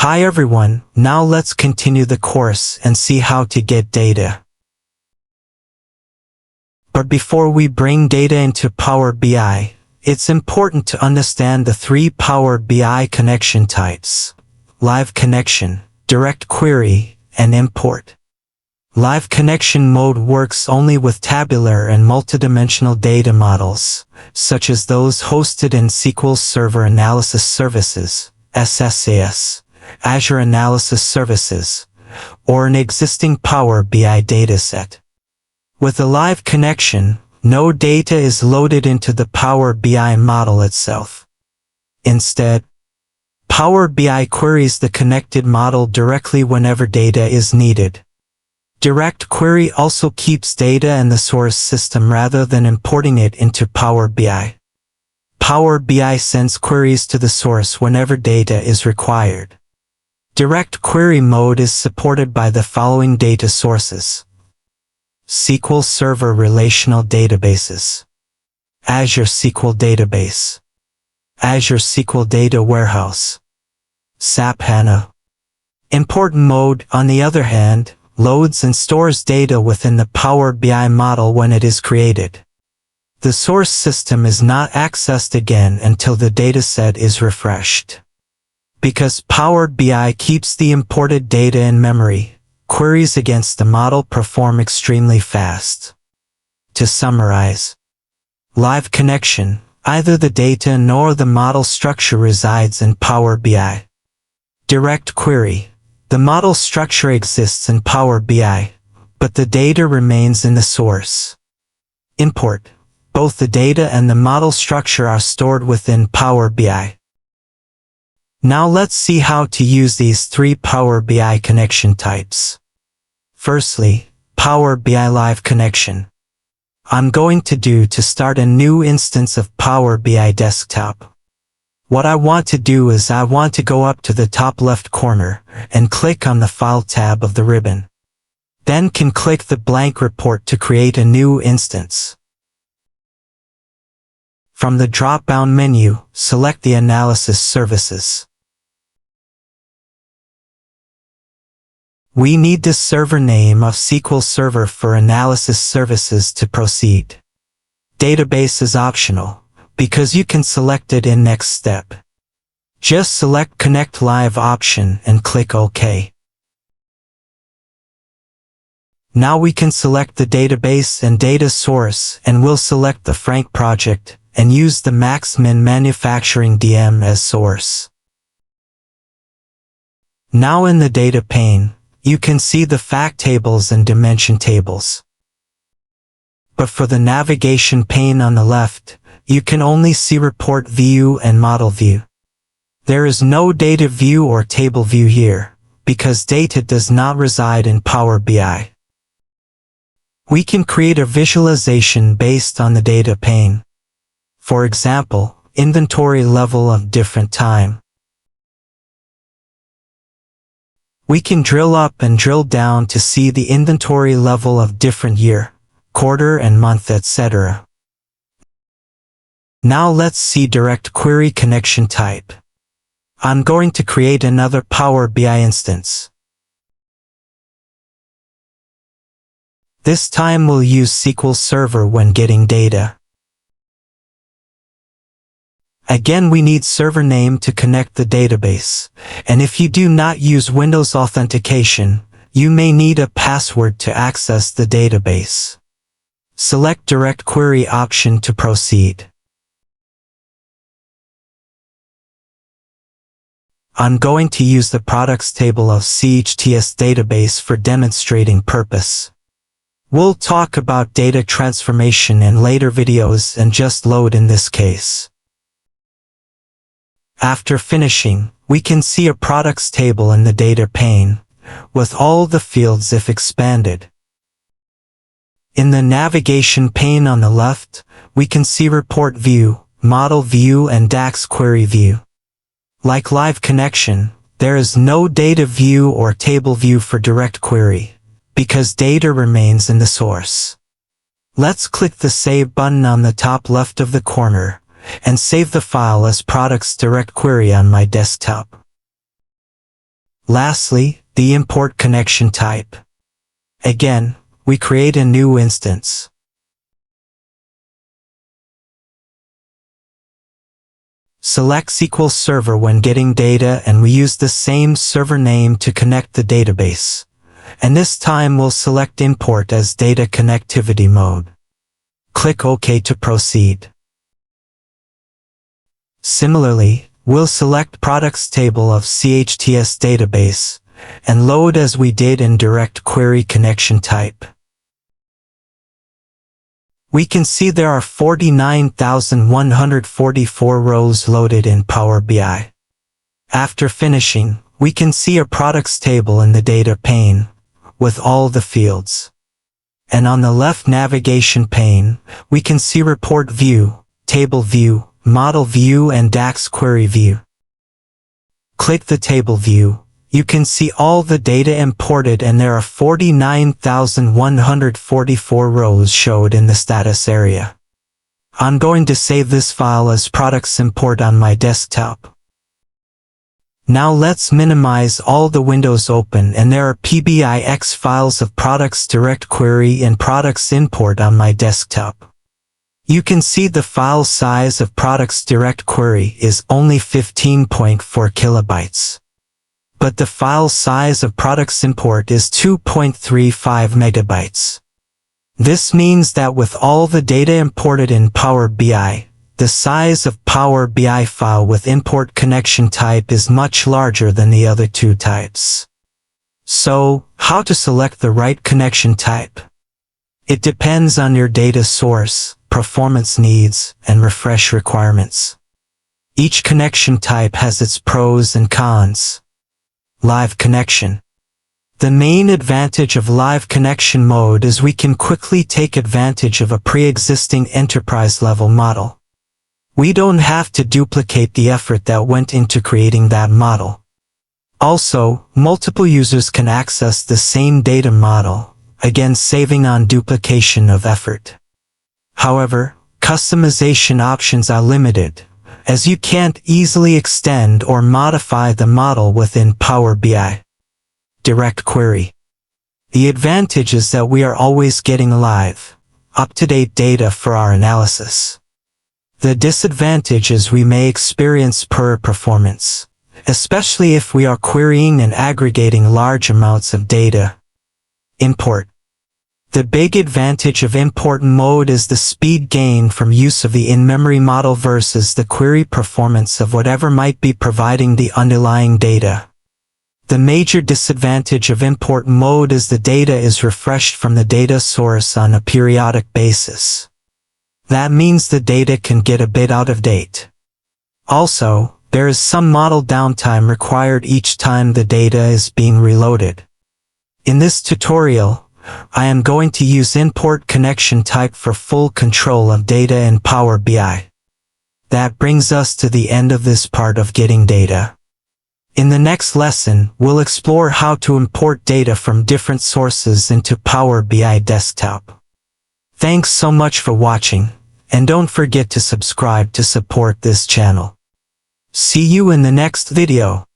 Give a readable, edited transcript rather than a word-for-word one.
Hi everyone, now let's continue the course and see how to get data. But before we bring data into Power BI, it's important to understand the three Power BI connection types: live connection, direct query, and import. Live connection mode works only with tabular and multidimensional data models, such as those hosted in SQL Server Analysis Services, SSAS, Azure Analysis Services, or an existing Power BI dataset. With a live connection, no data is loaded into the Power BI model itself. Instead, Power BI queries the connected model directly whenever data is needed. Direct query also keeps data in the source system rather than importing it into Power BI. Power BI sends queries to the source whenever data is required. Direct query mode is supported by the following data sources: SQL Server Relational Databases, Azure SQL Database, Azure SQL Data Warehouse, SAP HANA. Import mode, on the other hand, loads and stores data within the Power BI model when it is created. The source system is not accessed again until the dataset is refreshed. Because Power BI keeps the imported data in memory, queries against the model perform extremely fast. To summarize, live connection, either the data nor the model structure resides in Power BI. Direct query, the model structure exists in Power BI, but the data remains in the source. Import, both the data and the model structure are stored within Power BI. Now let's see how to use these three Power BI connection types. Firstly, Power BI Live Connection. I'm going to start a new instance of Power BI Desktop. What I want to do is I want to go up to the top left corner and click on the File tab of the ribbon. Then can click the blank report to create a new instance. From the drop-down menu, select the Analysis Services. We need the server name of SQL Server for Analysis Services to proceed. Database is optional, because you can select it in next step. Just select Connect Live option and click OK. Now we can select the database and data source, and we'll select the Frank project and use the Max-Min Manufacturing DM as source. Now in the data pane, you can see the fact tables and dimension tables. But for the navigation pane on the left, you can only see report view and model view. There is no data view or table view here, because data does not reside in Power BI. We can create a visualization based on the data pane. For example, inventory level of different time. We can drill up and drill down to see the inventory level of different year, quarter and month, etc. Now let's see direct query connection type. I'm going to create another Power BI instance. This time we'll use SQL Server when getting data. Again, we need server name to connect the database, and if you do not use Windows authentication, you may need a password to access the database. Select Direct Query option to proceed. I'm going to use the products table of CHTS database for demonstrating purpose. We'll talk about data transformation in later videos and just load in this case. After finishing, we can see a products table in the data pane, with all the fields if expanded. In the navigation pane on the left, we can see report view, model view and DAX query view. Like live connection, there is no data view or table view for direct query, because data remains in the source. Let's click the Save button on the top left of the corner, and save the file as products direct query on my desktop. Lastly, the import connection type. Again, we create a new instance. Select SQL Server when getting data, and we use the same server name to connect the database. And this time we'll select Import as Data Connectivity Mode. Click OK to proceed. Similarly, we'll select Products Table of CHTS Database and load as we did in Direct Query Connection Type. We can see there are 49,144 rows loaded in Power BI. After finishing, we can see a products table in the data pane, with all the fields. And on the left navigation pane, we can see Report View, Table View, Model View and DAX Query View. Click the Table View. You can see all the data imported, and there are 49,144 rows showed in the status area. I'm going to save this file as products import on my desktop. Now let's minimize all the windows open, and there are PBIX files of products direct query and products import on my desktop. You can see the file size of products direct query is only 15.4 kilobytes. But the file size of products import is 2.35 megabytes. This means that with all the data imported in Power BI, the size of Power BI file with import connection type is much larger than the other two types. So, how to select the right connection type? It depends on your data source, performance needs, and refresh requirements. Each connection type has its pros and cons. Live connection. The main advantage of live connection mode is we can quickly take advantage of a pre-existing enterprise-level model. We don't have to duplicate the effort that went into creating that model. Also, multiple users can access the same data model, again saving on duplication of effort. However, customization options are limited, as you can't easily extend or modify the model within Power BI. Direct query. The advantage is that we are always getting live, up-to-date data for our analysis. The disadvantage is we may experience poor performance, especially if we are querying and aggregating large amounts of data. Import. The big advantage of import mode is the speed gain from use of the in-memory model versus the query performance of whatever might be providing the underlying data. The major disadvantage of import mode is the data is refreshed from the data source on a periodic basis. That means the data can get a bit out of date. Also, there is some model downtime required each time the data is being reloaded. In this tutorial, I am going to use import connection type for full control of data in Power BI. That brings us to the end of this part of getting data. In the next lesson, we'll explore how to import data from different sources into Power BI Desktop. Thanks so much for watching, and don't forget to subscribe to support this channel. See you in the next video.